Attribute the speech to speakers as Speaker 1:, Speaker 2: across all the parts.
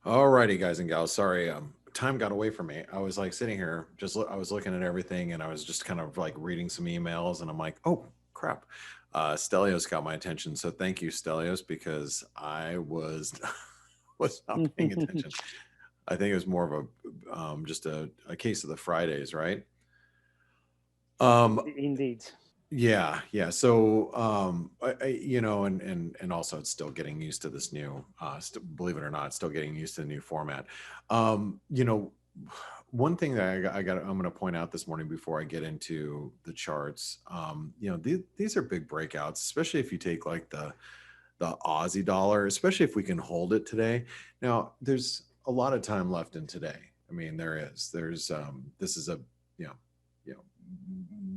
Speaker 1: Alrighty, guys and gals. Sorry, time got away from me. I was like sitting here, I was looking at everything, and I was just kind of like reading some emails, and I'm like, oh crap, Stelios got my attention. So thank you, Stelios, because I was was not paying attention. I think it was more of a just a case of the Fridays, right? Um,
Speaker 2: Indeed.
Speaker 1: yeah. So, and also it's still getting used to this new, believe it or not, still getting used to the new format. Um, you know, one thing that I'm going to point out this morning before I get into the charts, these are big breakouts, especially if you take like the Aussie dollar, especially if we can hold it today. Now, there's a lot of time left in today. I mean, this is a, you know, you know,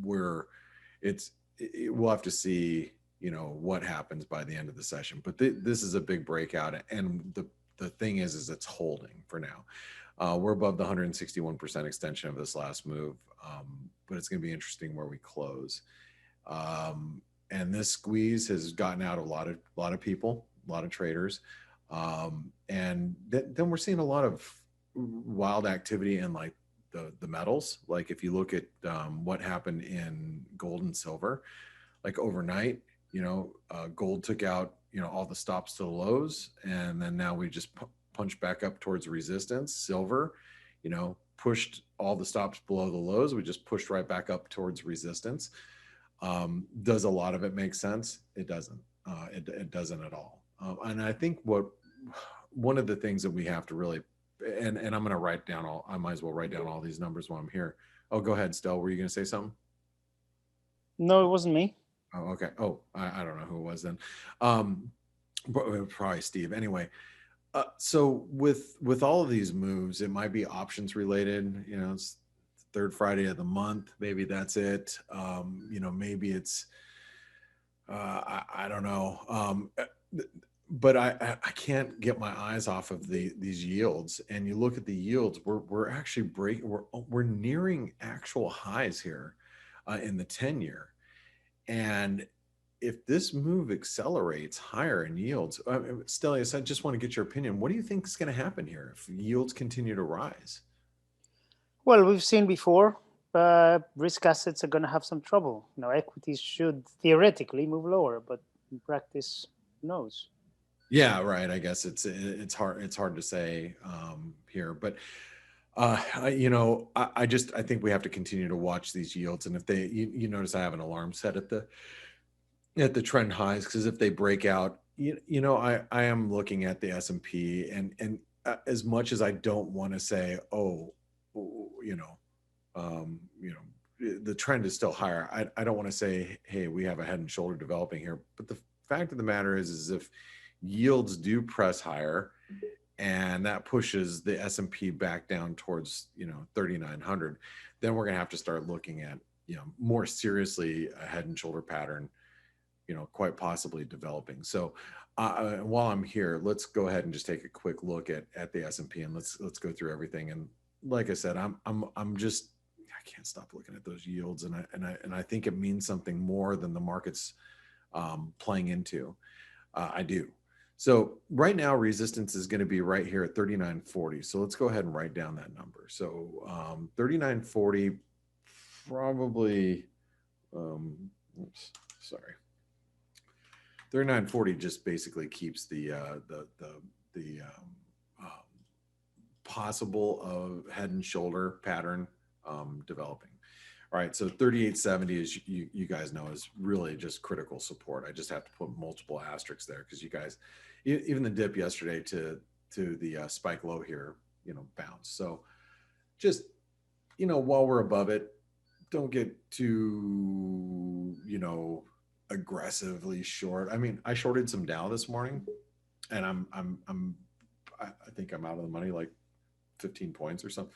Speaker 1: we're we'll have to see what happens by the end of the session, but this is a big breakout, and the thing is it's holding for now. We're above the 161% extension of this last move, but it's going to be interesting where we close. And this squeeze has gotten out a lot of people, a lot of traders, and then we're seeing a lot of wild activity in like the metals. Like if you look at what happened in gold and silver, like overnight, gold took out all the stops to the lows, and then now we just punch back up towards resistance. Silver, pushed all the stops below the lows. We just pushed right back up towards resistance. Does a lot of it make sense? It doesn't. It doesn't at all. And I think one of the things that we have to really, and I'm going to write down I might as well write down all these numbers while I'm here. Oh, go ahead, Stel. Were you going to say something?
Speaker 2: No, it wasn't me.
Speaker 1: Oh, okay. Oh, I don't know who it was then. Probably Steve. Anyway, so with all of these moves, it might be options related. It's third Friday of the month. Maybe that's it. Maybe it's I don't know. But I can't get my eyes off of these yields. And you look at the yields, we're actually we're nearing actual highs here in the 10-year. And if this move accelerates higher in yields, Stelios, I just want to get your opinion. What do you think is going to happen here if yields continue to rise?
Speaker 2: Well, we've seen before, risk assets are going to have some trouble. Equities should theoretically move lower, but in practice, who knows?
Speaker 1: Yeah, right. I guess it's hard to say here, but I think we have to continue to watch these yields, and if you notice, I have an alarm set at the trend highs, because if they break out, I am looking at the S&P, and as much as I don't want to say, oh, you know, the trend is still higher. I don't want to say, hey, we have a head and shoulder developing here, but the fact of the matter is if yields do press higher, and that pushes the S&P back down towards 3,900, then we're going to have to start looking at more seriously a head and shoulder pattern, quite possibly developing. So while I'm here, let's go ahead and just take a quick look at the S&P, and let's go through everything. And like I said, I'm just, I can't stop looking at those yields, and I think it means something more than the market's playing into. I do. So right now, resistance is going to be right here at 39.40. So let's go ahead and write down that number. So 39.40 probably, sorry. 39.40 just basically keeps the possible of head and shoulder pattern developing. All right, so 38.70 is you guys know is really just critical support. I just have to put multiple asterisks there because you guys, even the dip yesterday to the spike low here, bounced. So just while we're above it, don't get too aggressively short. I mean, I shorted some Dow this morning, and I think I'm out of the money like 15 points or something.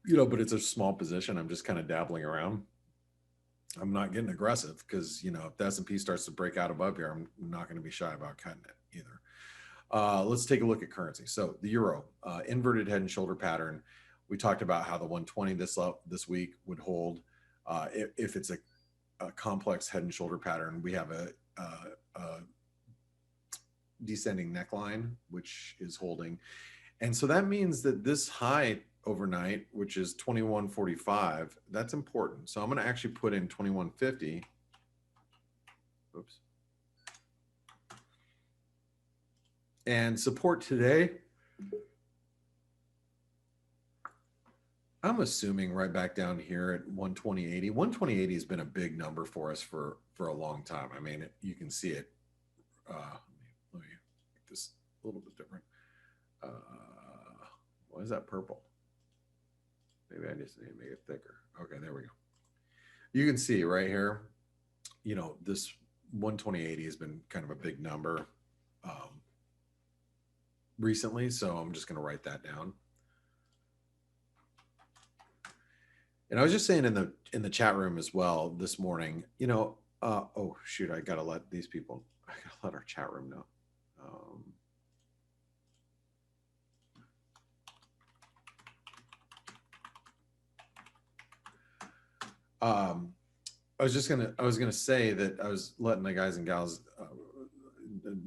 Speaker 1: But it's a small position. I'm just kind of dabbling around. I'm not getting aggressive because, if the S&P starts to break out above here, I'm not going to be shy about cutting it either. Let's take a look at currency. So the euro, inverted head and shoulder pattern. We talked about how the 120 this week would hold. If it's a complex head and shoulder pattern, we have a descending neckline, which is holding. And so that means that this high overnight, which is 2145, that's important. So I'm going to actually put in 2150. Oops. And support today, I'm assuming right back down here at 120.80. 120.80 has been a big number for us for a long time. I mean, you can see it. Let me make this a little bit different. Why is that purple? Maybe I just need to make it thicker. Okay, there we go. You can see right here, you know, this 120.80 has been kind of a big number recently. So I'm just going to write that down. And I was just saying in the chat room as well this morning, you know, oh shoot, I gotta let these people, I gotta let our chat room know. I was gonna say that I was letting the guys and gals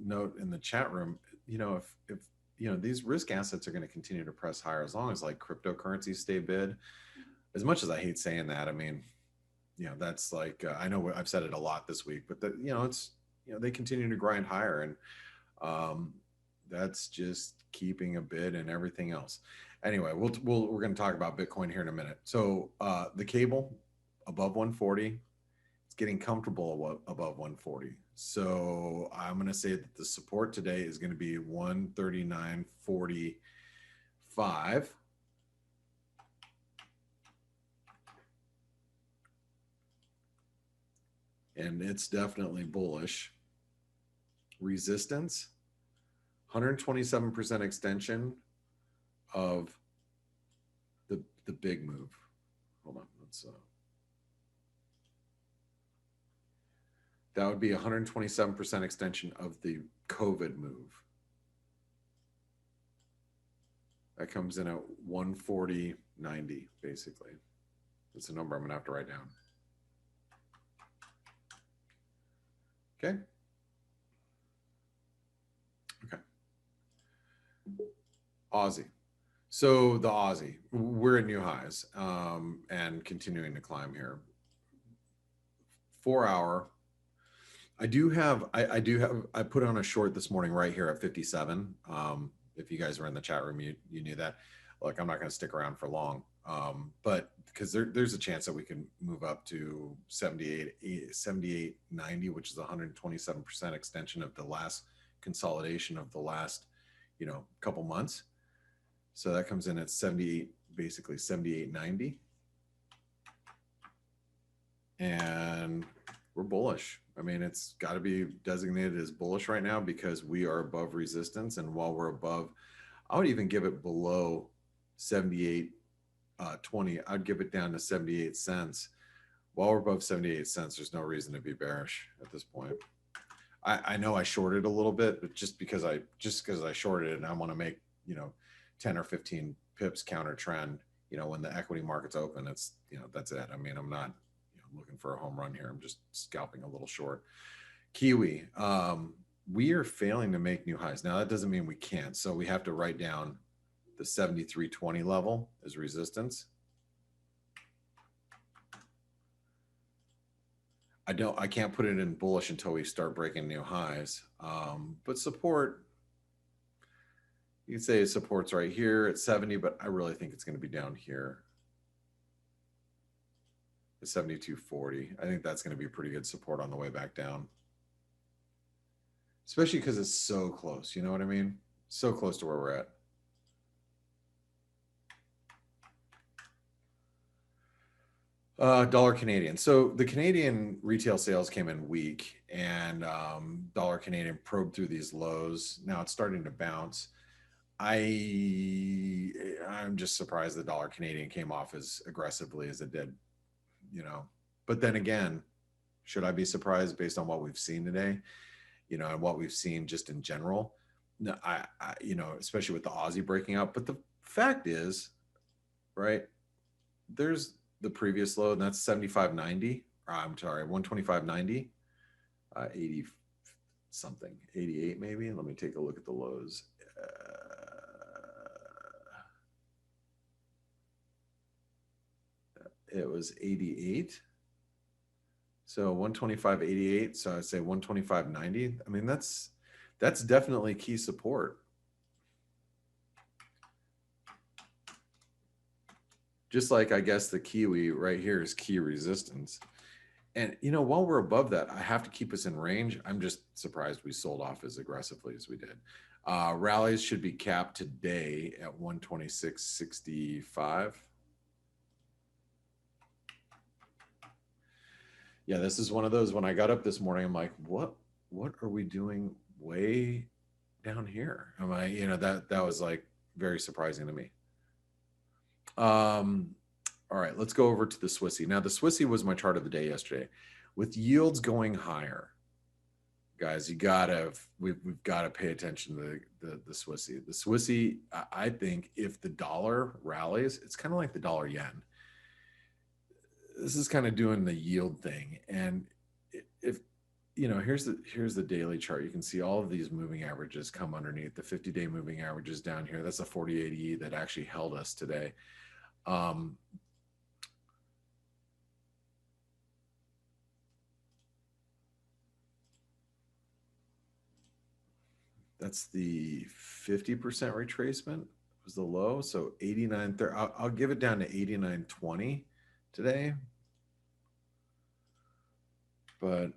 Speaker 1: note in the chat room, you know, if you know these risk assets are going to continue to press higher as long as like cryptocurrencies stay bid. As much as I hate saying that, I mean, you know, that's like I know I've said it a lot this week, but that, you know, it's, you know, they continue to grind higher, and that's just keeping a bid and everything else. Anyway, we're going to talk about Bitcoin here in a minute. So the cable above 140, it's getting comfortable above 140. So I'm going to say that the support today is going to be 139.45. And it's definitely bullish. Resistance, 127% extension of the big move. Hold on, let's that would be 127% extension of the COVID move. That comes in at 140.90 basically. That's a number I'm gonna have to write down. Okay. Okay. Aussie. So the Aussie, we're at new highs and continuing to climb here. 4 hour. I put on a short this morning right here at 57. If you guys were in the chat room, you knew that. Look, I'm not going to stick around for long, but because there's a chance that we can move up to 78.90, which is 127% extension of the last consolidation of the last, you know, couple months. So that comes in at 78, basically 78.90, and we're bullish. I mean, it's got to be designated as bullish right now because we are above resistance. And while we're above, I would even give it below 78.20. I'd give it down to 78 cents. While we're above 78 cents, there's no reason to be bearish at this point. I know I shorted a little bit, but just because I shorted it and I want to make, you know, 10 or 15 pips counter trend, you know, when the equity market's open, it's, you know, that's it. I mean, I'm not looking for a home run here. I'm just scalping a little short. Kiwi, we are failing to make new highs. Now that doesn't mean we can't. So we have to write down the 73.20 level as resistance. I can't put it in bullish until we start breaking new highs. But support, you can say support's right here at 70, but I really think it's going to be down here. 72.40. I think that's going to be pretty good support on the way back down, especially because it's so close. You know what I mean? So close to where we're at. Dollar Canadian. So the Canadian retail sales came in weak, and dollar Canadian probed through these lows. Now it's starting to bounce. I'm just surprised the dollar Canadian came off as aggressively as it did, you know. But then again, should I be surprised based on what we've seen today, you know, and what we've seen just in general? No, I you know, especially with the Aussie breaking out. But the fact is, right, there's the previous low, and that's 75.90. I'm sorry, 125.90, 80 something, 88 maybe. Let me take a look at the lows. it was 88. So 125.88. So I'd say 125.90. I mean, that's definitely key support. Just like I guess the Kiwi right here is key resistance. And, you know, while we're above that, I have to keep us in range. I'm just surprised we sold off as aggressively as we did. Rallies should be capped today at 126.65. Yeah, this is one of those, when I got up this morning, I'm like, what are we doing way down here? Am I, you know, that was like very surprising to me. All right, let's go over to the Swissy. Now, the Swissy was my chart of the day yesterday. With yields going higher, guys, we've got to pay attention to the Swissy. The Swissy, I think, if the dollar rallies, it's kind of like the dollar yen. This is kind of doing the yield thing, and if you know, here's the daily chart. You can see all of these moving averages come underneath. The 50-day moving averages down here. That's a 40/80 that actually held us today. That's the 50% retracement was the low. So 89.30. I'll give it down to 89.20 today. But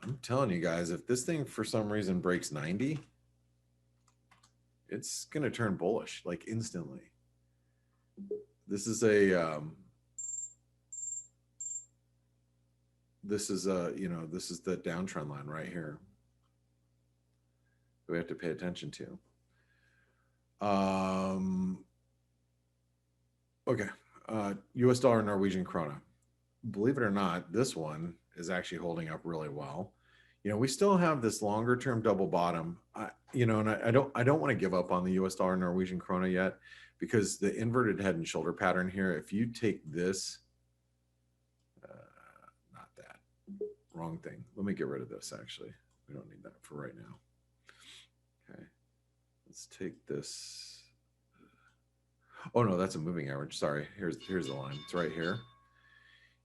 Speaker 1: I'm telling you guys, if this thing for some reason breaks 90, it's going to turn bullish like instantly. This is a this is the downtrend line right here that we have to pay attention to. Okay. US dollar, Norwegian krona. Believe it or not, this one is actually holding up really well. You know, we still have this longer term double bottom. And I don't want to give up on the US dollar, Norwegian krona yet, because the inverted head and shoulder pattern here, if you take this, not that, wrong thing. Let me get rid of this actually. We don't need that for right now. Okay. Let's take this. Oh no, that's a moving average. Sorry. Here's the line. It's right here.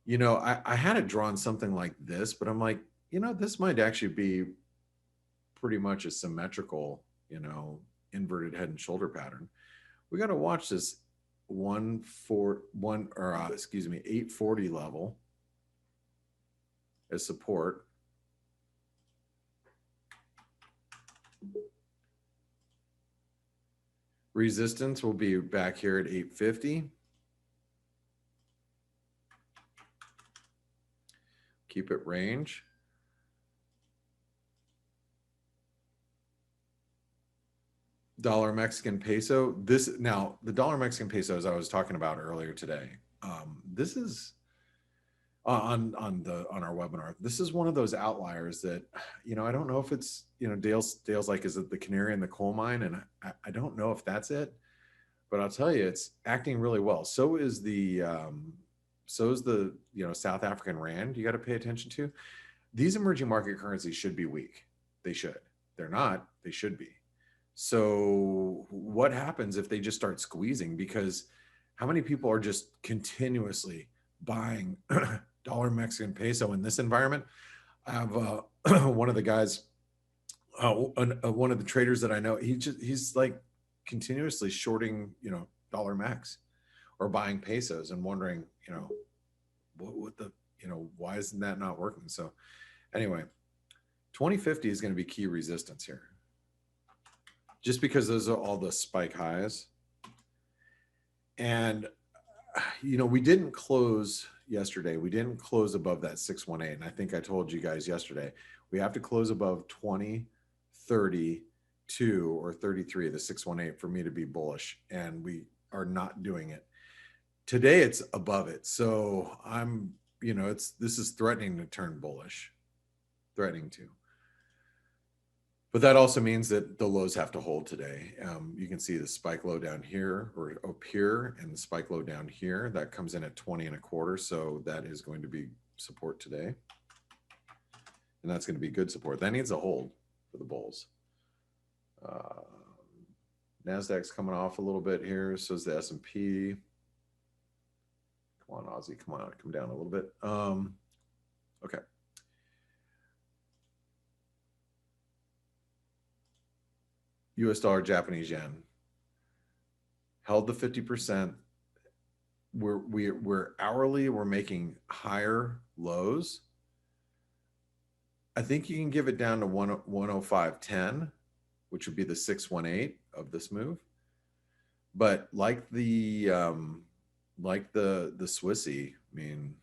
Speaker 1: You know, I had it drawn something like this, but I'm like, you know, this might actually be pretty much a symmetrical, you know, inverted head and shoulder pattern. We got to watch this 840 level as support. Resistance will be back here at 850. Keep it range. Dollar Mexican peso. Now the dollar Mexican peso, as I was talking about earlier today, this is on our webinar. This is one of those outliers that, you know, I don't know if it's, you know, Dale's like, is it the canary in the coal mine? And I don't know if that's it, but I'll tell you, it's acting really well. So is the you know, South African rand. You got to pay attention to. These emerging market currencies should be weak. They should. They're not. They should be. So what happens if they just start squeezing? Because how many people are just continuously buying dollar Mexican peso in this environment? I have one of the guys, one of the traders that I know, he's like continuously shorting, you know, dollar Mex or buying pesos and wondering, you know, what the, you know, why isn't that not working? So anyway, 2050 is going to be key resistance here, just because those are all the spike highs. And, you know, we didn't close yesterday. We didn't close above that 618. And I think I told you guys yesterday, we have to close above 20, 32 or 33, the 618 for me to be bullish. And we are not doing it. Today it's above it. So I'm, you know, this is threatening to turn bullish, threatening to. But that also means that the lows have to hold today. You can see the spike low down here or up here and the spike low down here. That comes in at 20.25. So that is going to be support today. And that's going to be good support. That needs a hold for the bulls. NASDAQ's coming off a little bit here. So is the S&P. Come on, Aussie. Come on, come down a little bit. Okay. US dollar, Japanese yen. Held the 50%. We're hourly, we're making higher lows. I think you can give it down to 105.10, which would be the 618 of this move. But like the Swissy, I mean,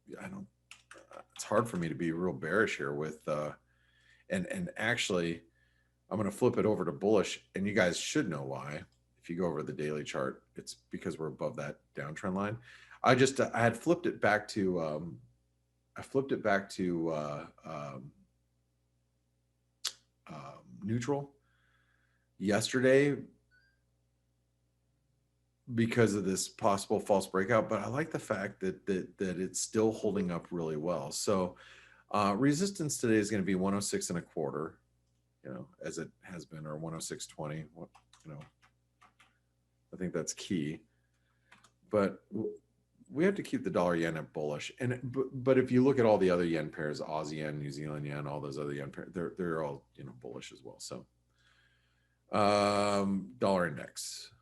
Speaker 1: it's hard for me to be real bearish here with and actually I'm going to flip it over to bullish, and you guys should know why. If you go over the daily chart, it's because we're above that downtrend line. I had flipped it back to neutral yesterday because of this possible false breakout, but I like the fact that it's still holding up really well. So resistance today is going to be 106.25, as it has been, or 106.20. I think that's key. But we have to keep the dollar yen at bullish. But if you look at all the other yen pairs, Aussie yen, New Zealand yen, all those other yen pairs, they're all bullish as well. So dollar index.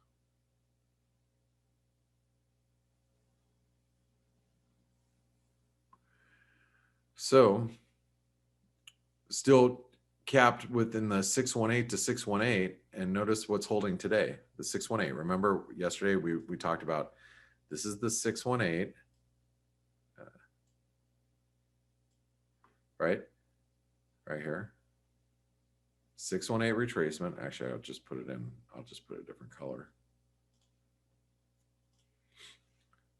Speaker 1: So still capped within the 618 to 618, and notice what's holding today, the 618. Remember yesterday we talked about this is the 618, right here, 618 retracement. Actually, I'll just put a different color.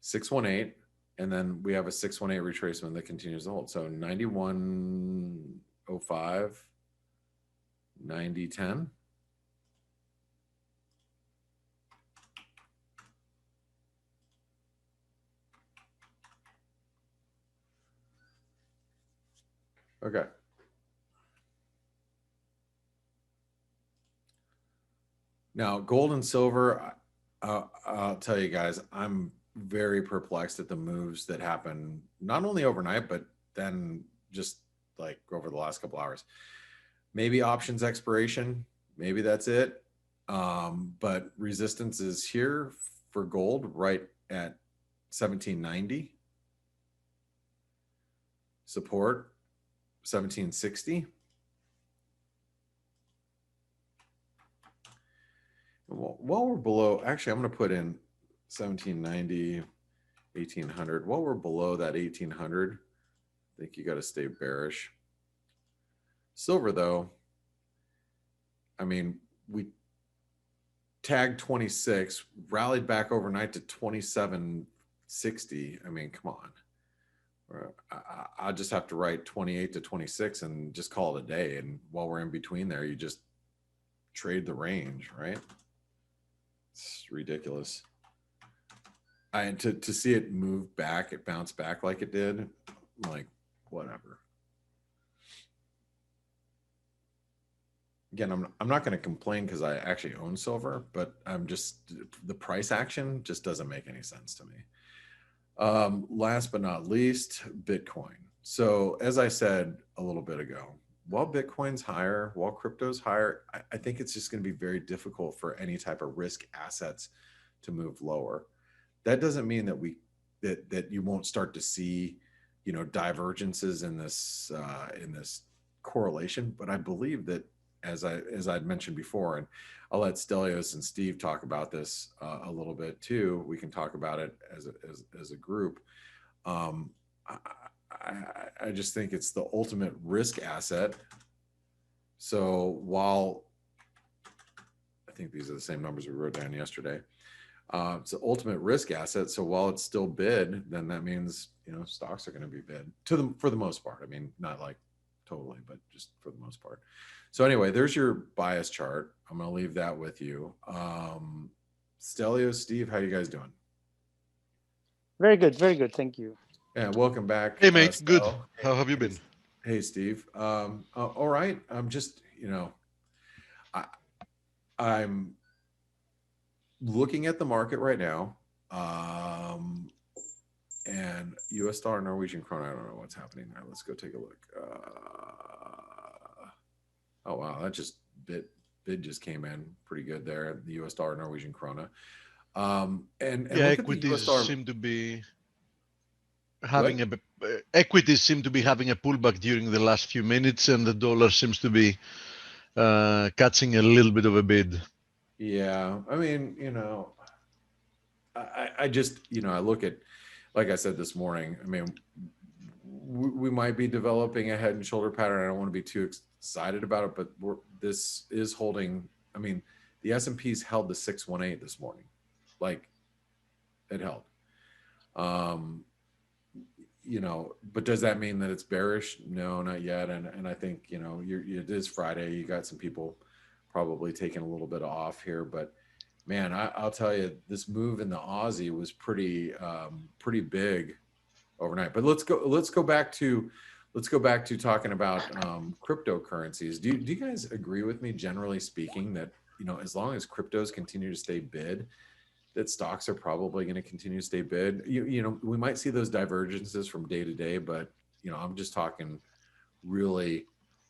Speaker 1: 618, and then we have a 618 retracement that continues to hold. So 91.05, 90.10. Okay. Now, gold and silver, I'll tell you guys, I'm very perplexed at the moves that happen, not only overnight, but then just like over the last couple hours. Maybe options expiration, maybe that's it. But resistance is here for gold right at 1790. Support 1760. While we're below, actually, I'm going to put in 1790, 1800. While we're below that 1800, I think you got to stay bearish. Silver, though, I mean, we tagged 26, rallied back overnight to 2760. I mean, come on. I just have to write 28 to 26 and just call it a day. And while we're in between there, you just trade the range, right? It's ridiculous. To see it move back, it bounced back like it did, I'm like, whatever. Again, I'm not going to complain because I actually own silver, but the price action just doesn't make any sense to me. Last but not least, Bitcoin. So as I said a little bit ago, while Bitcoin's higher, while crypto's higher, I think it's just going to be very difficult for any type of risk assets to move lower. That doesn't mean that that you won't start to see, divergences in this correlation. But I believe that, as I'd mentioned before, and I'll let Stelios and Steve talk about this a little bit too. We can talk about it as a group. I just think it's the ultimate risk asset. So while I think these are the same numbers we wrote down yesterday, it's the ultimate risk asset. So while it's still bid, then that means stocks are going to be bid for the most part. I mean, not like totally, but just for the most part. So anyway, there's your bias chart. I'm going to leave that with you. Stelios, Steve, how you guys doing?
Speaker 2: Very good, very good. Thank you.
Speaker 1: Yeah, welcome back.
Speaker 3: Hey, mate. Good. How have you been?
Speaker 1: Hey, Steve. All right. I'm just, I'm looking at the market right now. And US dollar, Norwegian krona, I don't know what's happening there. Let's go take a look. Oh, wow. That just bid just came in pretty good there. The US dollar, Norwegian krona. And
Speaker 3: Yeah,
Speaker 1: look at the US
Speaker 3: equities
Speaker 1: dollar.
Speaker 3: seem to be having equities seem to be having a pullback during the last few minutes, and the dollar seems to be catching a little bit of a bid.
Speaker 1: Yeah. I mean, I just, I look at, like I said this morning, I mean, we might be developing a head and shoulder pattern. I don't want to be too excited about it, but this is holding. I mean, the S&P's held the 618 this morning, like it held. But does that mean that it's bearish? No, not yet. And I think it is Friday. You got some people probably taking a little bit off here, but man, I'll tell you, this move in the Aussie was pretty big overnight. But let's go back to talking about cryptocurrencies. Do you guys agree with me, generally speaking, that as long as cryptos continue to stay bid, that stocks are probably going to continue to stay bid? We might see those divergences from day to day, but I'm just talking really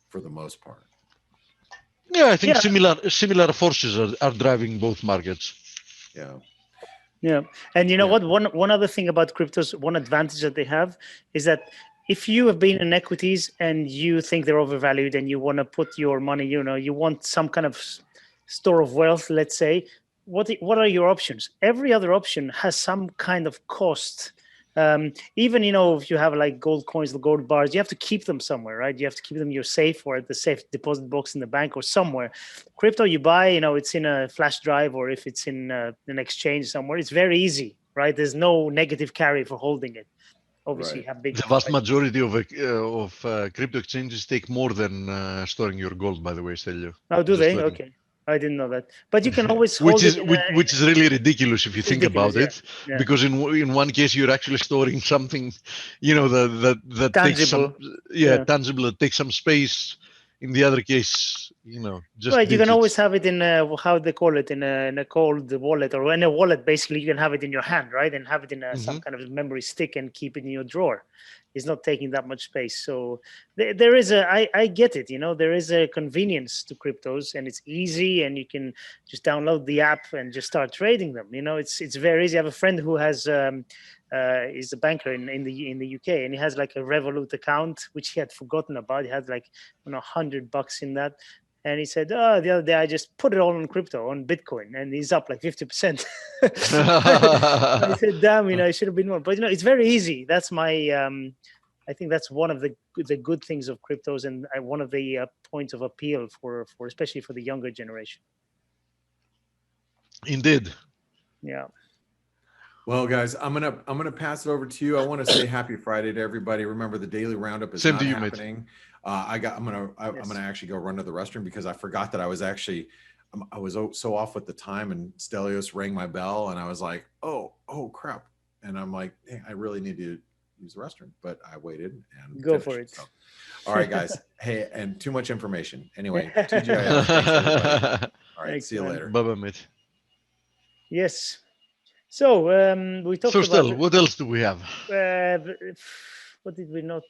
Speaker 1: for the most part.
Speaker 3: Yeah, I think similar forces are driving both markets.
Speaker 2: Yeah. And what? One other thing about cryptos, one advantage that they have is that if you have been in equities and you think they're overvalued and you want to put your money, you want some kind of store of wealth, let's say, what are your options? Every other option has some kind of cost. Even if you have like gold coins, the gold bars, you have to keep them somewhere, right? You have to keep them in your safe or at the safe deposit box in the bank or somewhere. Crypto you buy, it's in a flash drive, or if it's in an exchange somewhere, it's very easy, right? There's no negative carry for holding it. Obviously, you have big.
Speaker 3: The vast majority of crypto exchanges take more than storing your gold, by the way, Stelio.
Speaker 2: Oh, do they? Okay. I didn't know that. But you can always hold it.
Speaker 3: Which is really ridiculous if you think about it,
Speaker 2: yeah.
Speaker 3: because in one case you're actually storing something, that
Speaker 2: tangible.
Speaker 3: takes some tangible, that takes some space. In the other case, just
Speaker 2: right. You can always
Speaker 3: digits.
Speaker 2: have it in how they call it, in a cold wallet, or in a wallet. Basically, you can have it in your hand, right, and have it in some kind of memory stick and keep it in your drawer. It's not taking that much space. So there is I get it. There is a convenience to cryptos, and it's easy, and you can just download the app and just start trading them. It's very easy. I have a friend who has is a banker in the UK, and he has like a Revolut account which he had forgotten about. He had like $100 in that. And he said, "Oh, the other day I just put it all on crypto, on Bitcoin, and he's up like 50%." I said, "Damn, it should have been more." But it's very easy. That's my. I think that's one of the good things of cryptos, and one of the points of appeal for especially for the younger generation.
Speaker 3: Indeed.
Speaker 2: Yeah.
Speaker 1: Well, guys, I'm gonna pass it over to you. I want to say happy Friday to everybody. Remember, the daily roundup is not happening. I'm gonna actually go run to the restroom because I forgot that I was so off with the time, and Stelios rang my bell, and I was like, oh crap, and I'm like, hey, I really need to use the restroom, but I waited and
Speaker 2: go for it.
Speaker 1: So. All right, guys. Hey, and too much information. Anyway, TGIF. Thanks, everybody. All right, see you later.
Speaker 3: Bye-bye, mate.
Speaker 2: Yes. So we talked about.
Speaker 3: So, what else do we have?
Speaker 2: What did we not?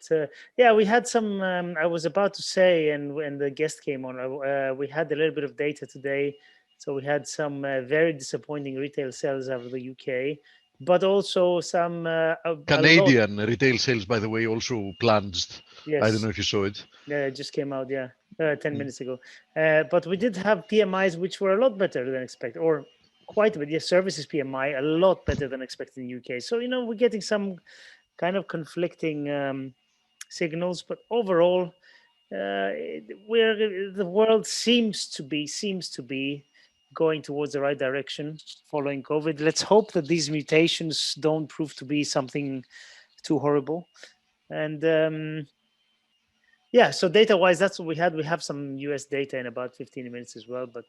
Speaker 2: Yeah, we had some. I was about to say, and when the guest came on, we had a little bit of data today. So we had some very disappointing retail sales out of the UK, but also some
Speaker 3: Canadian retail sales, by the way, also plunged.
Speaker 2: Yes.
Speaker 3: I don't know if you saw it.
Speaker 2: Yeah, it just came out. Yeah, 10 minutes ago. But we did have PMIs which were a lot better than expected, or quite a bit. Yeah, services PMI a lot better than expected in the UK. So we're getting some kind of conflicting signals, but overall, the world seems to be going towards the right direction following COVID. Let's hope that these mutations don't prove to be something too horrible. And yeah, so data-wise, that's what we had. We have some US data in about 15 minutes as well, but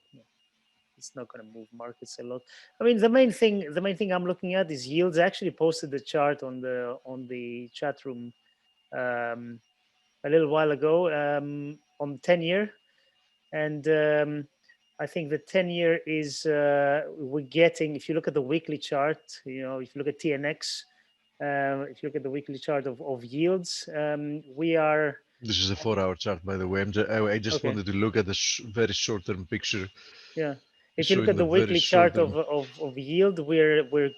Speaker 2: it's not going to move markets a lot. I mean, the main thing I'm looking at is yields. I actually posted the chart on the chat room a little while ago on 10-year, and I think the 10-year is we're getting. If you look at the weekly chart, if you look at TNX, If you look at the weekly chart of yields, we are.
Speaker 3: This is a 4-hour chart, by the way. I just
Speaker 2: Okay.
Speaker 3: wanted to look at the very short-term picture.
Speaker 2: Yeah. If you
Speaker 3: So
Speaker 2: look
Speaker 3: in
Speaker 2: at the
Speaker 3: very
Speaker 2: weekly
Speaker 3: short
Speaker 2: chart
Speaker 3: term,
Speaker 2: of yield, we're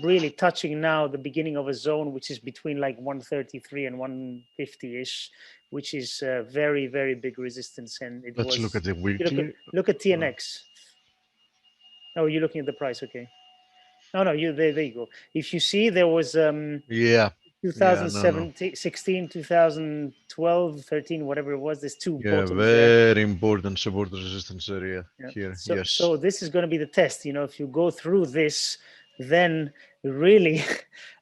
Speaker 2: really touching now the beginning of a zone which is between like 133 and 150-ish, which is very, very big resistance. And it
Speaker 3: let's
Speaker 2: was.
Speaker 3: look at the
Speaker 2: You
Speaker 3: weekly.
Speaker 2: look at TNX. Oh, you're looking at the price. Okay. No, there you go. If you see, there was
Speaker 3: Yeah.
Speaker 2: 2017, 16, 2012, 13, whatever it was. There's two
Speaker 3: Yeah,
Speaker 2: bottoms there.
Speaker 3: very important support resistance area here. Yes.
Speaker 2: So this is going to be the test. If you go through this, then really,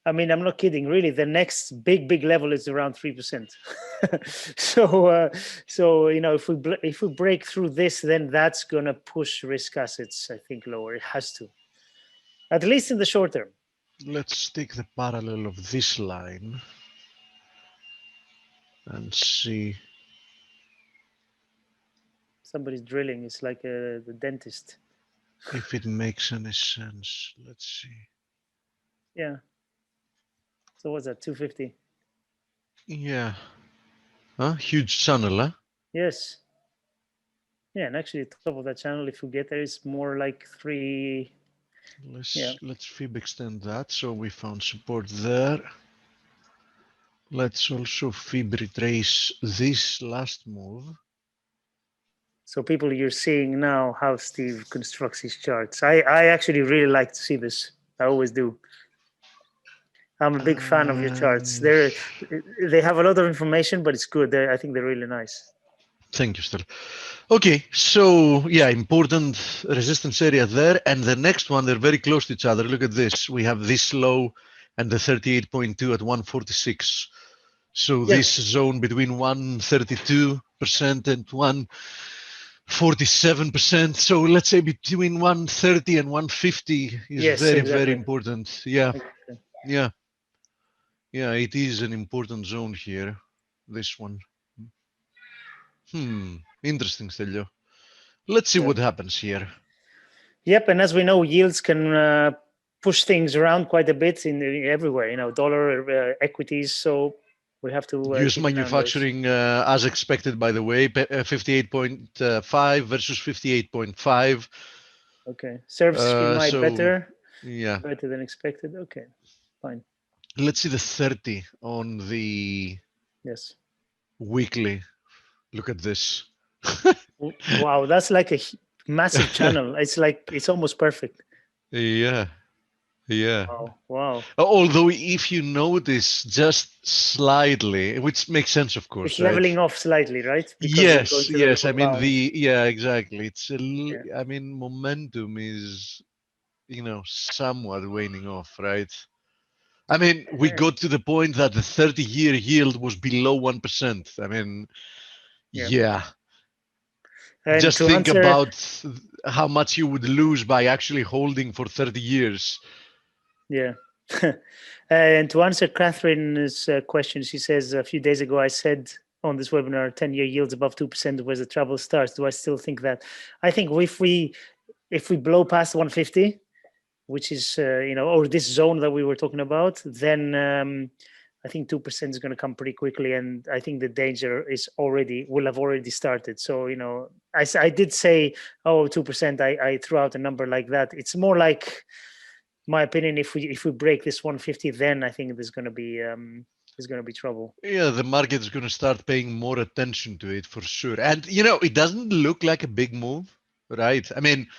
Speaker 2: I mean, I'm not kidding. Really, the next big level is around 3%. So if we break through this, then that's going to push risk assets, I think, lower. It has to, at least in the short term.
Speaker 3: Let's take the parallel of this line and see.
Speaker 2: Somebody's drilling. It's like the dentist.
Speaker 3: If it makes any sense. Let's see.
Speaker 2: Yeah. So what's that? 250.
Speaker 3: Yeah. Huh? Huge channel, huh?
Speaker 2: Yes. Yeah, and actually, top of that channel, if you get there, it's more like 3.
Speaker 3: Let's fib extend that. So we found support there. Let's also fib retrace this last move.
Speaker 2: So people, you're seeing now how Steve constructs his charts. I actually really like to see this. I always do. I'm a big fan of your charts. They have a lot of information, but it's good. I think they're really nice.
Speaker 3: Thank you, Stel. Okay, so yeah, important resistance area there. And the next one, they're very close to each other. Look at this. We have this low and the 38.2 at 146. So this zone between 132% and 147%. So let's say between 130 and 150 is very important. Yeah.
Speaker 2: Exactly.
Speaker 3: Yeah. Yeah, it is an important zone here. This one. Interesting, Stelio. Let's see what happens here.
Speaker 2: Yep, and as we know, yields can push things around quite a bit everywhere. Dollar, equities. So we have to
Speaker 3: use manufacturing as expected, by the way, 58.5 versus 58.5.
Speaker 2: Okay, services PMI better.
Speaker 3: Yeah,
Speaker 2: better than expected. Okay, fine.
Speaker 3: Let's see the 30 on the weekly. Look at this.
Speaker 2: Wow, that's like a massive channel. It's almost perfect.
Speaker 3: Yeah.
Speaker 2: Wow.
Speaker 3: Although if you notice just slightly, which makes sense, of course,
Speaker 2: it's leveling off slightly, right?
Speaker 3: Because yes. I mean exactly. It's I mean, momentum is somewhat waning off, right? I mean, we got to the point that the 30-year yield was below 1%. I mean, yeah. And just think about how much you would lose by actually holding for 30 years.
Speaker 2: Yeah. And to answer Catherine's question, she says, a few days ago, I said on this webinar, 10-year yields above 2% where the trouble starts. Do I still think that? I think if we blow past 150, which is, or this zone that we were talking about, then I think 2% is going to come pretty quickly. And I think the danger will have already started. So, I did say, 2%, I threw out a number like that. It's more like, my opinion, if we break this 150, then I think there's going to be trouble.
Speaker 3: Yeah, the market is going to start paying more attention to it for sure. And it doesn't look like a big move, right? I mean,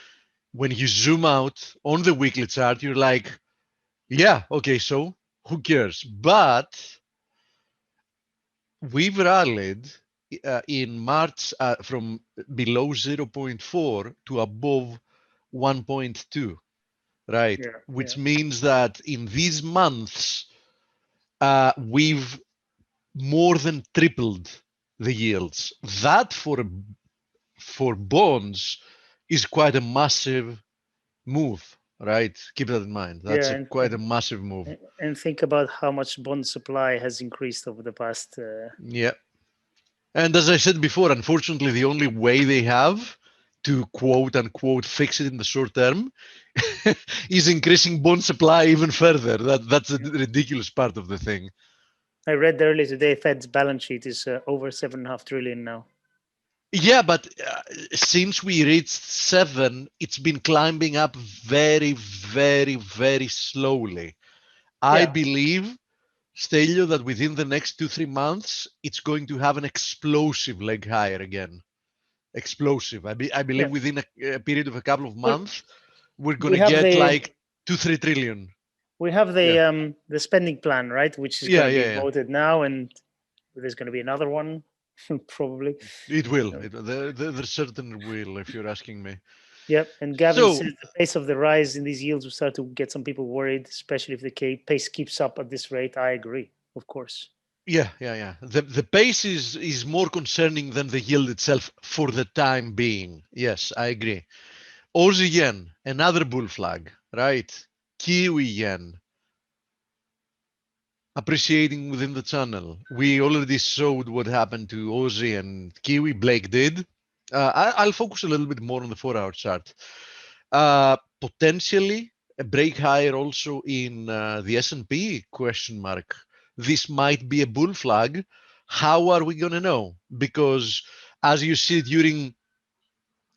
Speaker 3: when you zoom out on the weekly chart, you're like, yeah, okay, so who cares? But we've rallied in March from below 0.4 to above 1.2. Right, which means that in these months, we've more than tripled the yields. That for bonds is quite a massive move, right? Keep that in mind. That's quite a massive move.
Speaker 2: And think about how much bond supply has increased over the past.
Speaker 3: Yeah. And as I said before, unfortunately, the only way they have to quote unquote fix it in the short term is increasing bond supply even further. That's the ridiculous part of the thing.
Speaker 2: I read earlier today Fed's balance sheet is over 7.5 trillion now.
Speaker 3: Yeah, but since we reached 7, it's been climbing up very, very, very slowly. I believe, Stelio, that within the next 2-3 months, it's going to have an explosive leg higher again. Explosive. I believe within a period of a couple of months, we're going to get like 2-3 trillion.
Speaker 2: We have the spending plan, right, which is going to be voted now, and there's going to be another one, probably.
Speaker 3: It will. There certainly will, if you're asking me.
Speaker 2: Yep, and Gavin says the pace of the rise in these yields will start to get some people worried, especially if the pace keeps up at this rate. I agree, of course.
Speaker 3: Yeah. The pace is more concerning than the yield itself for the time being. Yes, I agree. Aussie yen, another bull flag, right? Kiwi yen, appreciating within the channel. We already showed what happened to Aussie and Kiwi. Blake did. I'll focus a little bit more on the 4-hour chart. Potentially a break higher also in the S&P ? This might be a bull flag. How are we going to know? Because as you see during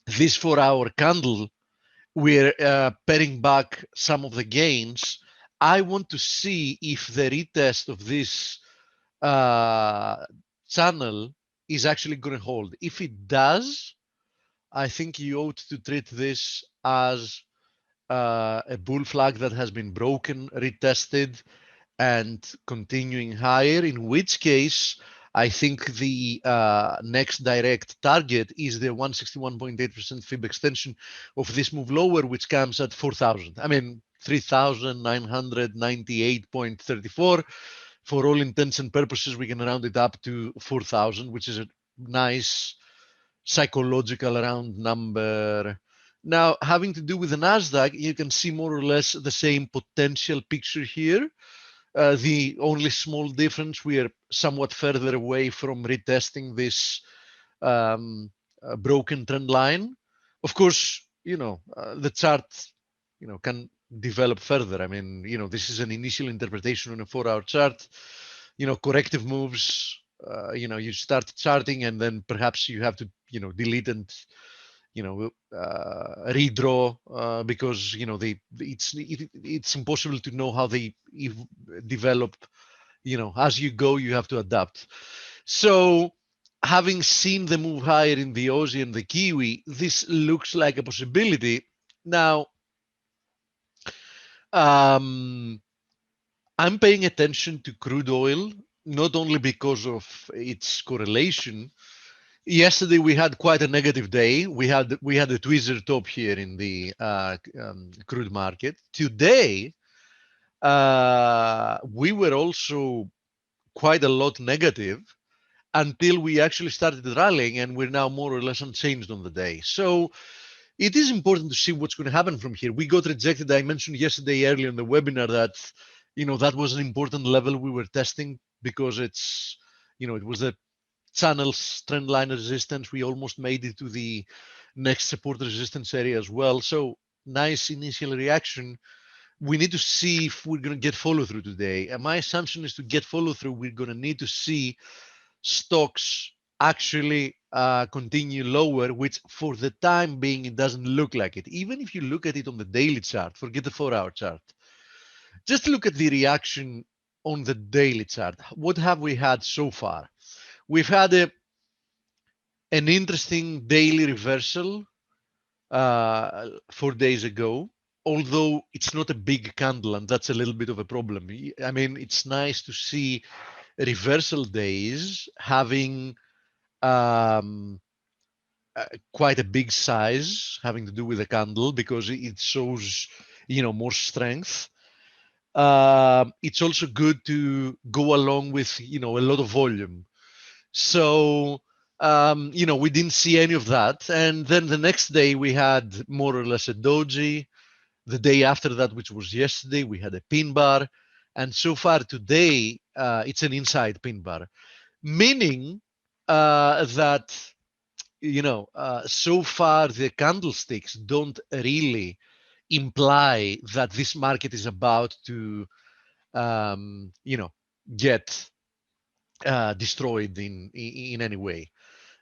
Speaker 3: this 4-hour candle, we're paring back some of the gains. I want to see if the retest of this channel is actually going to hold. If it does, I think you ought to treat this as a bull flag that has been broken, retested, and continuing higher, in which case I think the next direct target is the 161.8% fib extension of this move lower, which comes at 4,000. I mean, 3,998.34. For all intents and purposes, we can round it up to 4,000, which is a nice psychological round number. Now, having to do with the Nasdaq, you can see more or less the same potential picture here. The only small difference, we are somewhat further away from retesting this broken trend line. Of course, the chart, can develop further. I mean, this is an initial interpretation on a 4-hour chart. Corrective moves, you start charting and then perhaps you have to, delete and redraw because it's impossible to know how they develop. As you go, you have to adapt. So having seen the move higher in the Aussie and the Kiwi, this looks like a possibility. Now, I'm paying attention to crude oil, not only because of its correlation. Yesterday we had quite a negative day. We had a tweezer top here in the crude market. Today we were also quite a lot negative until we actually started rallying, and we're now more or less unchanged on the day. So it is important to see what's going to happen from here. We got rejected. I mentioned yesterday earlier in the webinar that that was an important level we were testing because it's it was a channel's trend line resistance. We almost made it to the next support resistance area as well. So nice initial reaction. We need to see if we're going to get follow through today. And my assumption is to get follow through, we're going to need to see stocks actually continue lower, which for the time being, it doesn't look like it. Even if you look at it on the daily chart, forget the 4-hour chart. Just look at the reaction on the daily chart. What have we had so far? We've had an interesting daily reversal 4 days ago, although it's not a big candle, and that's a little bit of a problem. I mean, it's nice to see reversal days having quite a big size, having to do with the candle, because it shows more strength. It's also good to go along with a lot of volume. So we didn't see any of that, and then the next day we had more or less a doji. The day after that, which was yesterday, we had a pin bar, and so far today it's an inside pin bar, meaning that so far the candlesticks don't really imply that this market is about to, get destroyed in any way.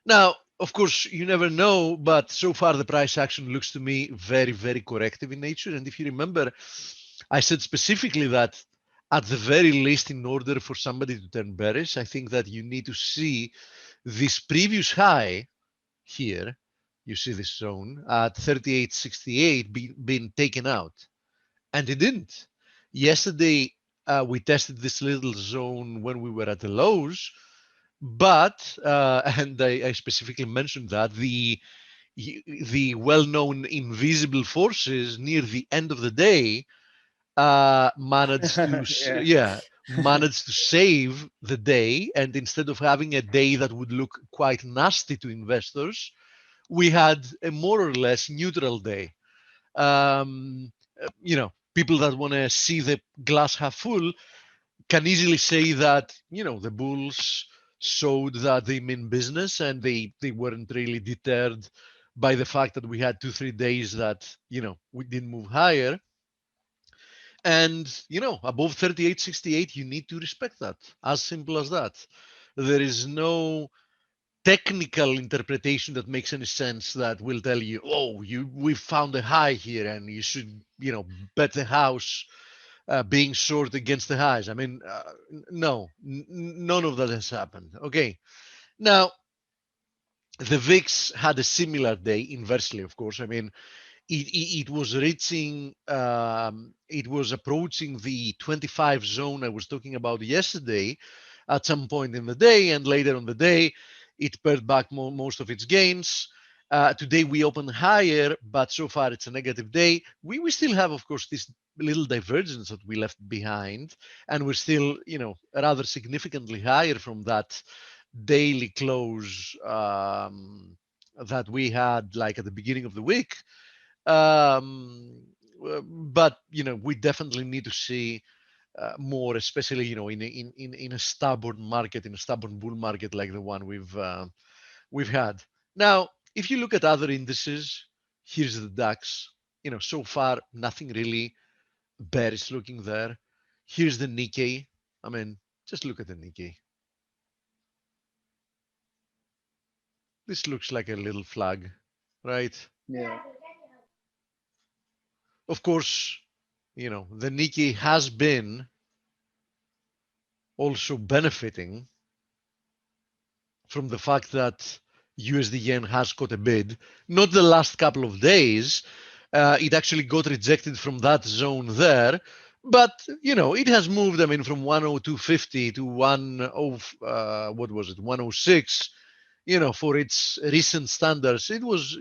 Speaker 3: Now, of course, you never know, but so far the price action looks to me very, very corrective in nature. And if you remember, I said specifically that at the very least, in order for somebody to turn bearish, I think that you need to see this previous high here. You see this zone at 38.68 being taken out, and it didn't. Yesterday, we tested this little zone when we were at the lows, but and I specifically mentioned that the well-known invisible forces near the end of the day managed to managed to save the day, and instead of having a day that would look quite nasty to investors, we had a more or less neutral day. People that want to see the glass half full can easily say that the bulls showed that they mean business, and they weren't really deterred by the fact that we had 2-3 days that we didn't move higher. And above 38.68, you need to respect that. As simple as that. There is no technical interpretation that makes any sense that will tell you, oh, we found a high here and you should bet the house being short against the highs. I mean, no, none of that has happened. Okay. Now, the VIX had a similar day, inversely, of course. I mean, it was reaching, it was approaching the 25 zone I was talking about yesterday at some point in the day, and later on the day, it pared back most of its gains. Today we opened higher, but so far it's a negative day. We still have, of course, this little divergence that we left behind, and we're still, rather significantly higher from that daily close that we had like at the beginning of the week. But we definitely need to see more, especially in a stubborn market, in a stubborn bull market like the one we've had. Now, if you look at other indices, here's the DAX. So far nothing really bearish looking there. Here's the Nikkei. I mean, just look at the Nikkei. This looks like a little flag, right?
Speaker 2: Yeah.
Speaker 3: Of course, the Nikkei has been also benefiting from the fact that USD yen has got a bid. Not the last couple of days. It actually got rejected from that zone there. But, it has moved, I mean, from 102.50 to 106. For its recent standards, it was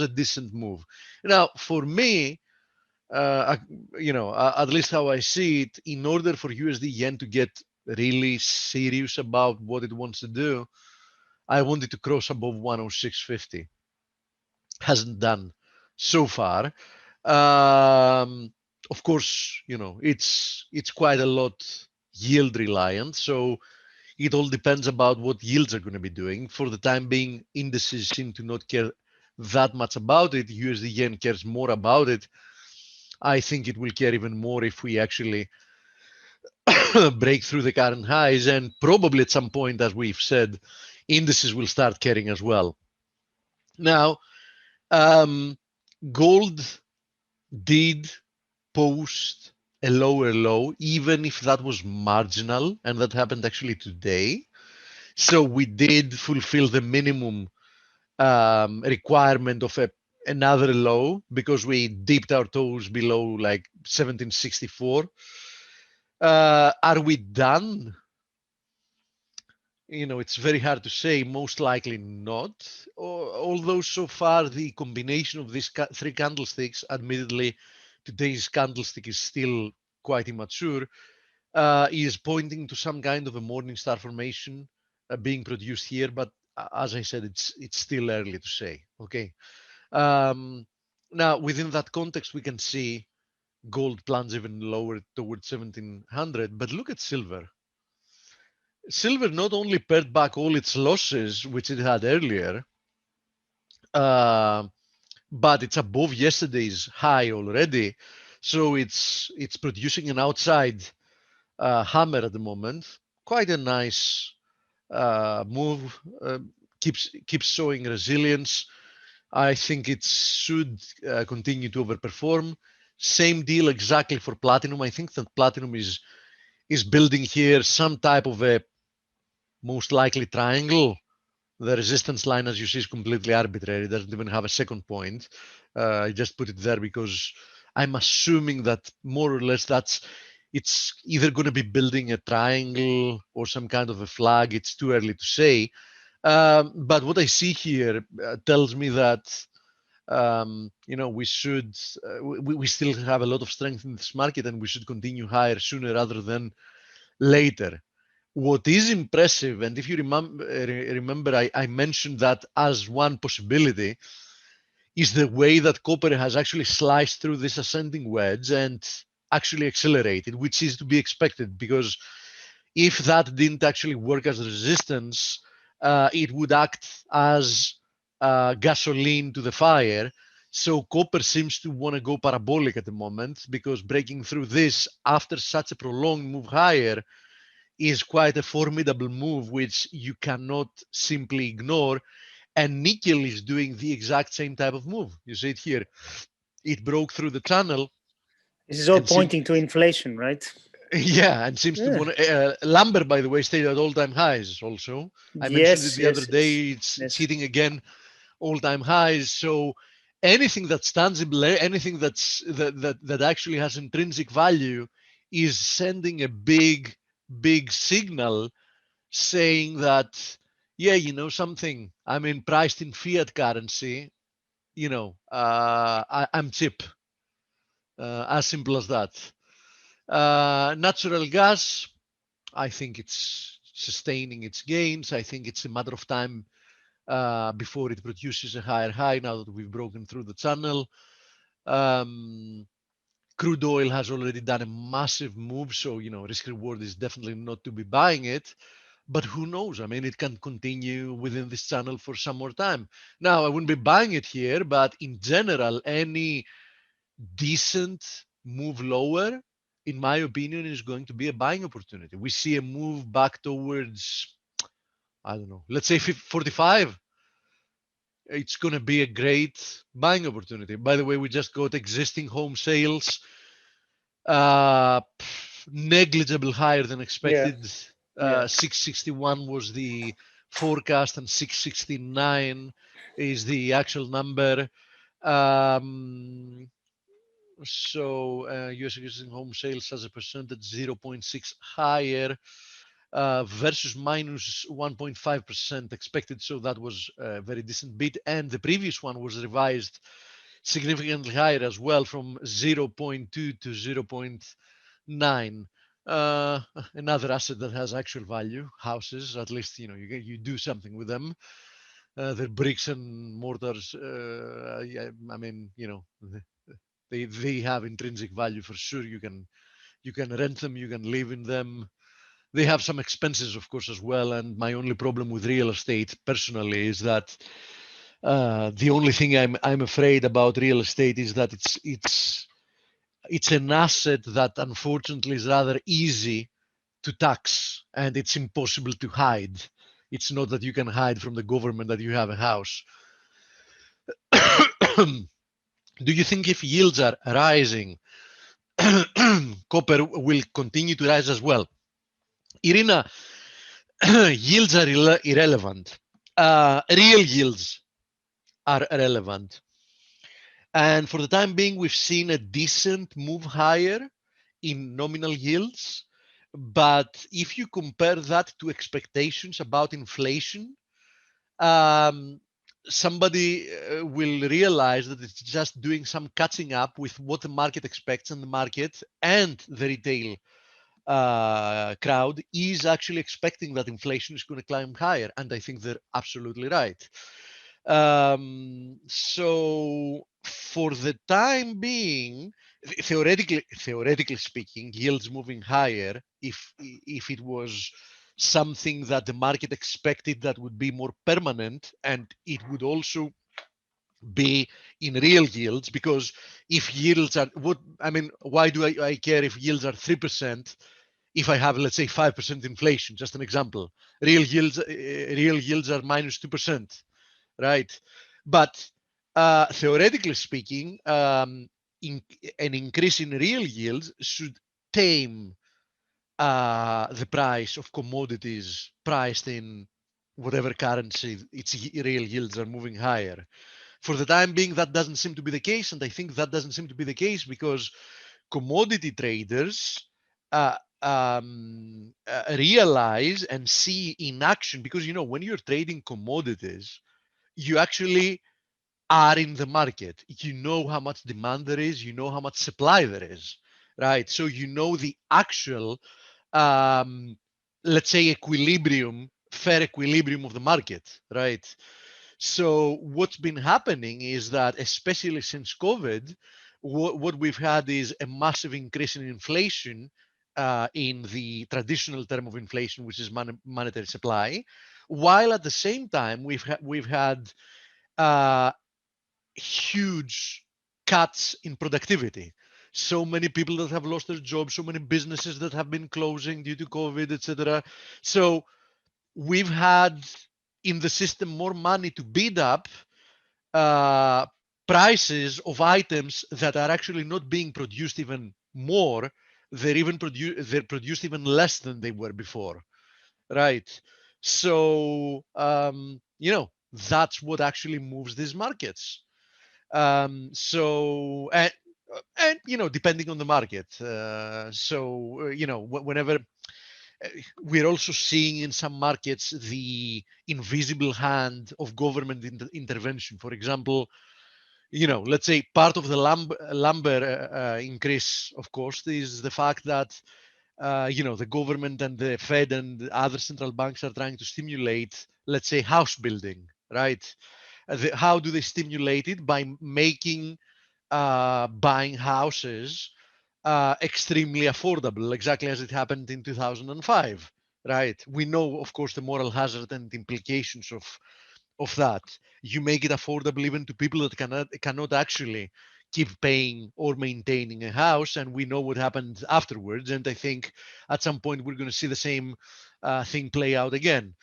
Speaker 3: a decent move. Now, for me, at least how I see it, in order for USD yen to get really serious about what it wants to do, I want it to cross above 106.50. Hasn't done so far. Of course, it's quite a lot yield reliant, so it all depends about what yields are going to be doing. For the time being, indices seem to not care that much about it. USD yen cares more about it. I think it will care even more if we actually break through the current highs, and probably at some point, as we've said, indices will start caring as well. Now, gold did post a lower low, even if that was marginal, and that happened actually today. So we did fulfill the minimum requirement of another low, because we dipped our toes below like 1764. Are we done? It's very hard to say. Most likely not. Although so far the combination of these three candlesticks, admittedly, today's candlestick is still quite immature, is pointing to some kind of a morning star formation being produced here. But as I said, it's still early to say. Okay. Now, within that context, we can see gold plunge even lower towards 1700. But look at silver. Silver not only pared back all its losses, which it had earlier, but it's above yesterday's high already. So it's producing an outside hammer at the moment. Quite a nice move. Keeps showing resilience. I think it should continue to overperform. Same deal exactly for platinum. I think that platinum is building here some type of a most likely triangle. The resistance line, as you see, is completely arbitrary. It doesn't even have a second point. I just put it there because I'm assuming that more or less it's either going to be building a triangle or some kind of a flag. It's too early to say. But what I see here tells me that we should we still have a lot of strength in this market, and we should continue higher sooner rather than later. What is impressive, and if you remember, I mentioned that as one possibility, is the way that copper has actually sliced through this ascending wedge and actually accelerated, which is to be expected, because if that didn't actually work as resistance, it would act as gasoline to the fire. So copper seems to want to go parabolic at the moment, because breaking through this after such a prolonged move higher is quite a formidable move, which you cannot simply ignore. And nickel is doing the exact same type of move. You see it here. It broke through the channel.
Speaker 2: This is all pointing to inflation, right?
Speaker 3: Yeah, and seems to want to. Lumber, by the way, stayed at all-time highs also. I mentioned it the other day. It's hitting again all-time highs. So anything that's tangible, anything that actually has intrinsic value is sending a big signal saying that, yeah, something, I mean, priced in fiat currency, I'm cheap. As simple as that. Natural gas, I think it's sustaining its gains. I think it's a matter of time before it produces a higher high, now that we've broken through the channel. Crude oil has already done a massive move, so risk reward is definitely not to be buying it. But who knows? I mean, it can continue within this channel for some more time. Now, I wouldn't be buying it here, but in general, any decent move lower, in my opinion, is going to be a buying opportunity. We see a move back towards, I don't know, let's say 45. It's going to be a great buying opportunity. By the way, we just got existing home sales, negligible higher than expected. 661 was the forecast, and 669 is the actual number. So US existing home sales as a percentage 0.6 higher versus minus 1.5% expected. So that was a very decent bit. And the previous one was revised significantly higher as well, from 0.2 to 0.9. Another asset that has actual value, houses, at least you do something with them. They're bricks and mortars. I mean, they have intrinsic value for sure. You can rent them, you can live in them. They have some expenses, of course, as well. And my only problem with real estate personally is that the only thing I'm afraid about real estate is that it's an asset that unfortunately is rather easy to tax, and it's impossible to hide. It's not that you can hide from the government that you have a house. Do you think if yields are rising, copper will continue to rise as well? Irina, yields are irrelevant. Real yields are relevant. And for the time being, we've seen a decent move higher in nominal yields. But if you compare that to expectations about inflation, somebody will realize that it's just doing some catching up with what the market expects, and the market and the retail crowd is actually expecting that inflation is going to climb higher. And I think they're absolutely right. So for the time being, theoretically speaking, yields moving higher, if it was something that the market expected that would be more permanent, and it would also be in real yields, because if yields are why do I care if yields are 3% if I have, let's say, 5% inflation? Just an example. Real yields are minus 2%, right? But theoretically speaking, an increase in real yields should tame the price of commodities priced in whatever currency its real yields are moving higher. For the time being, that doesn't seem to be the case, and I think that doesn't seem to be the case because commodity traders realize and see in action, because when you're trading commodities, you actually are in the market. You know how much demand there is, you know how much supply there is, right? So you know the actual let's say fair equilibrium of the market, right? So what's been happening is that, especially since COVID, what we've had is a massive increase in inflation in the traditional term of inflation, which is monetary supply, while at the same time we've had uh, huge cuts in productivity. So many people that have lost their jobs, so many businesses that have been closing due to COVID, etc. So we've had in the system more money to bid up uh, prices of items that are actually not being produced even more. They're produced even less than they were before, right? So that's what actually moves these markets. So and depending on the market. Whenever we're also seeing in some markets the invisible hand of government intervention. For example, let's say part of the lumber increase, of course, is the fact that the government and the Fed and other central banks are trying to stimulate, let's say, house building, right? How do they stimulate it? By making buying houses extremely affordable, exactly as it happened in 2005, right? We know, of course, the moral hazard and implications of that. You make it affordable even to people that cannot actually keep paying or maintaining a house, and we know what happened afterwards. And I think at some point we're going to see the same thing play out again.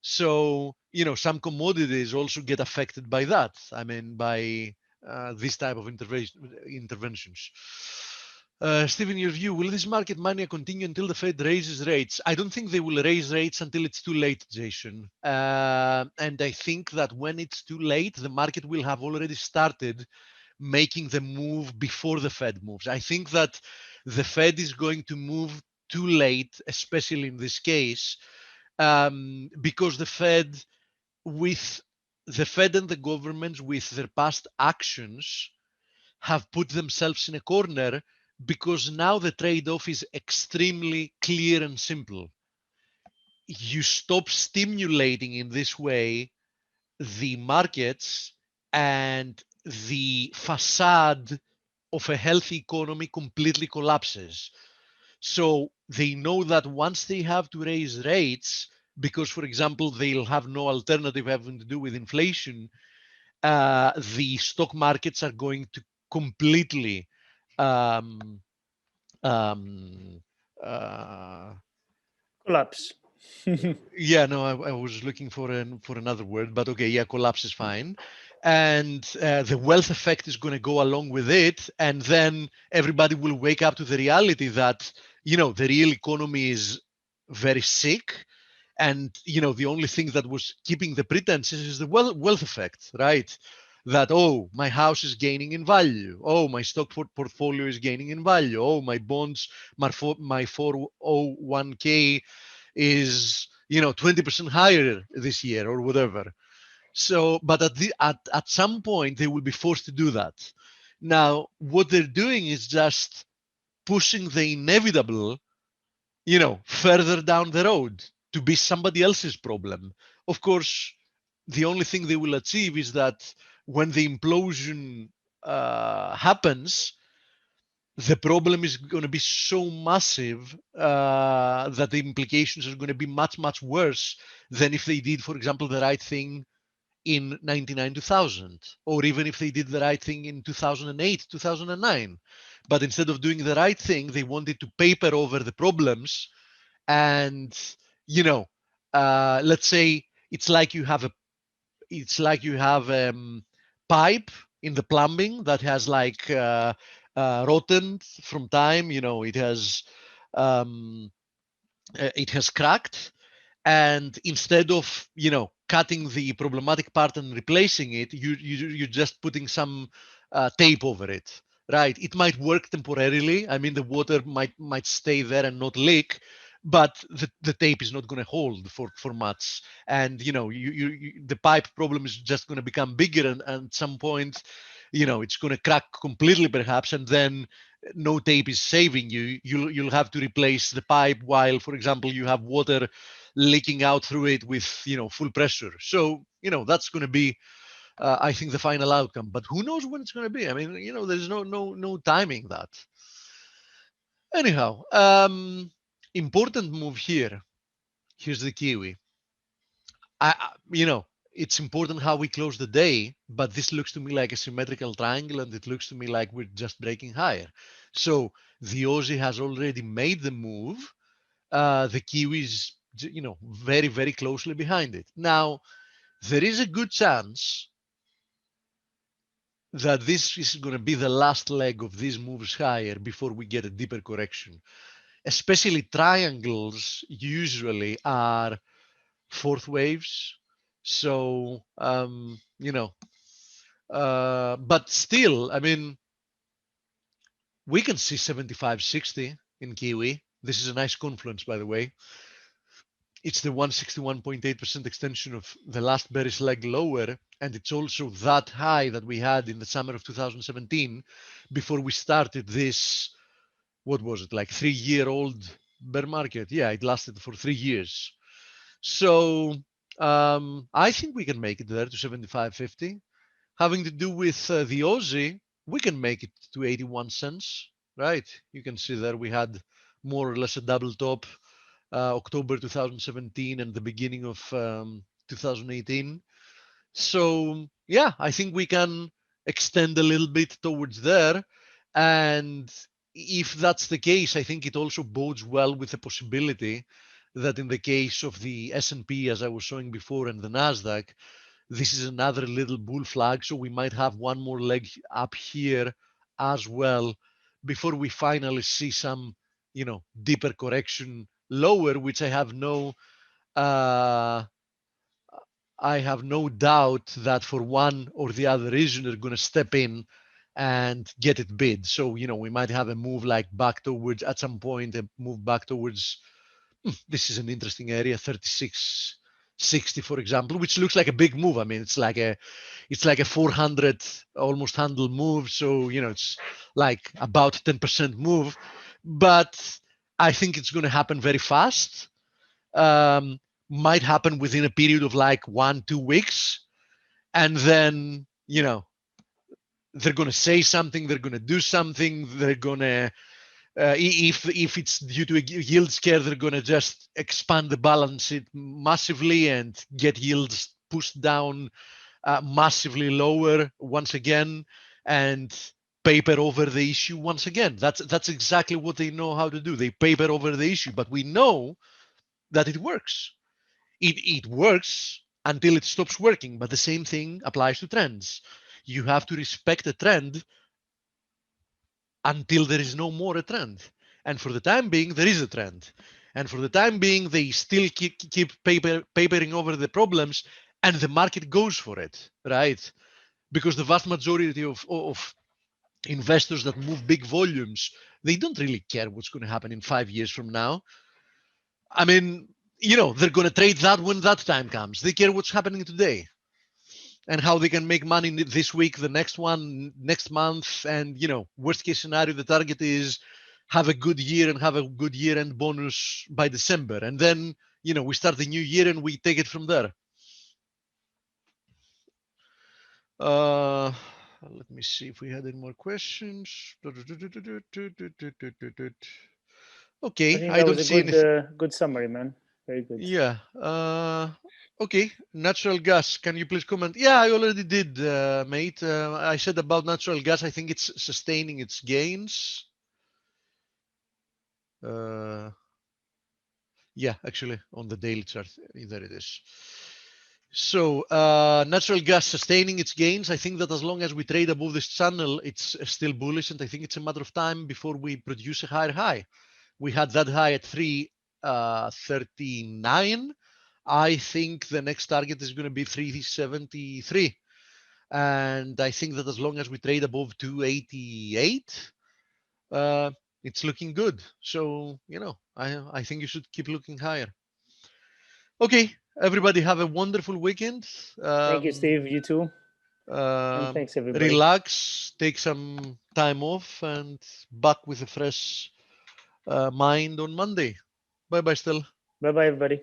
Speaker 3: So some commodities also get affected by that. By this type of interventions. Stephen, your view, will this market mania continue until the Fed raises rates? I don't think they will raise rates until it's too late, Jason. And I think that when it's too late, the market will have already started making the move before the Fed moves. I think that the Fed is going to move too late, especially in this case, because the Fed and the governments, with their past actions, have put themselves in a corner, because now the trade-off is extremely clear and simple. You stop stimulating in this way the markets, and the facade of a healthy economy completely collapses. So they know that once they have to raise rates, because, for example, they'll have no alternative having to do with inflation, the stock markets are going to completely um, um, uh,
Speaker 2: collapse.
Speaker 3: yeah, no, I was looking for another word, but okay, yeah, collapse is fine. And the wealth effect is going to go along with it, and then everybody will wake up to the reality that the real economy is very sick, and the only thing that was keeping the pretenses is the wealth effect, right? That, oh, my house is gaining in value, oh, my stock portfolio is gaining in value, oh, my bonds, my 401k is 20% higher this year or whatever. So, but at some point they will be forced to do that. Now, what they're doing is just pushing the inevitable further down the road to be somebody else's problem. Of course, the only thing they will achieve is that when the implosion happens, the problem is going to be so massive that the implications are going to be much, much worse than if they did, for example, the right thing in 99 2000, or even if they did the right thing in 2008 2009. But instead of doing the right thing, they wanted to paper over the problems. And let's say it's like you have pipe in the plumbing that has like rotten from time. It has cracked, and instead of cutting the problematic part and replacing it, you're just putting some tape over it, right? It might work temporarily. I mean, the water might stay there and not leak, but the tape is not going to hold for much. And the pipe problem is just going to become bigger, and at some point it's going to crack completely perhaps, and then no tape is saving you. You'll have to replace the pipe while, for example, you have water leaking out through it with full pressure. So that's going to be I think the final outcome, but who knows when it's going to be. I mean, there's no timing that. Anyhow, important move here. Here's the kiwi. It's important how we close the day, but this looks to me like a symmetrical triangle, and it looks to me like we're just breaking higher. So the Aussie has already made the move. The kiwi is very, very closely behind it. Now, there is a good chance that this is going to be the last leg of these moves higher before we get a deeper correction. Especially triangles usually are fourth waves. So, but still, I mean, we can see 75.60 in Kiwi. This is a nice confluence, by the way. It's the 161.8% extension of the last bearish leg lower, and it's also that high that we had in the summer of 2017 before we started this, what was it, like 3-year-old bear market? Yeah, it lasted for 3 years. So I think we can make it there to 75.50. Having to do with the Aussie, we can make it to 81 cents, right? You can see there we had more or less a double top October 2017 and the beginning of 2018. So yeah, I think we can extend a little bit towards there. And if that's the case, I think it also bodes well with the possibility that in the case of the S&P, as I was showing before, and the Nasdaq, this is another little bull flag. So we might have one more leg up here as well before we finally see some, deeper correction lower, which I have no doubt that for one or the other reason they're going to step in and get it bid. So we might have a move like back towards, at some point, a move back towards. This is an interesting area, 36.60, for example, which looks like a big move. I mean, it's like a 400 almost handle move. So it's like about 10% move, but I think it's going to happen very fast. Might happen within a period of like 1-2 weeks, and then they're going to say something, they're going to do something, they're going to if it's due to a yield scare, they're going to just expand the balance sheet massively and get yields pushed down massively lower once again, and paper over the issue once again. That's exactly what they know how to do. They paper over the issue, but we know that it works. It works until it stops working, but the same thing applies to trends. You have to respect a trend until there is no more a trend. And for the time being, there is a trend. And for the time being, they still keep papering over the problems, and the market goes for it, right? Because the vast majority of investors that move big volumes, they don't really care what's going to happen in 5 years from now. I mean, they're going to trade that when that time comes. They care what's happening today and how they can make money this week, the next one, next month. And, worst case scenario, the target is have a good year and have a good year end bonus by December. And then, we start the new year and we take it from there. Let me see if we had any more questions. Okay,
Speaker 2: I think that was a
Speaker 3: anything.
Speaker 2: good summary, man. Very good.
Speaker 3: Yeah. Okay, natural gas. Can you please comment? Yeah, I already did, mate. I said about natural gas, I think it's sustaining its gains. Yeah, actually, on the daily chart, there it is. So natural gas sustaining its gains. I think that as long as we trade above this channel, it's still bullish, and I think it's a matter of time before we produce a higher high. We had that high at 339. I think the next target is going to be 373. And I think that as long as we trade above 288, it's looking good. So, you know, I think you should keep looking higher. Okay, everybody have a wonderful weekend.
Speaker 2: Thank you, Steve. You too. And thanks, everybody.
Speaker 3: Relax, take some time off, and back with a fresh mind on Monday. Bye-bye, Stella.
Speaker 2: Bye-bye, everybody.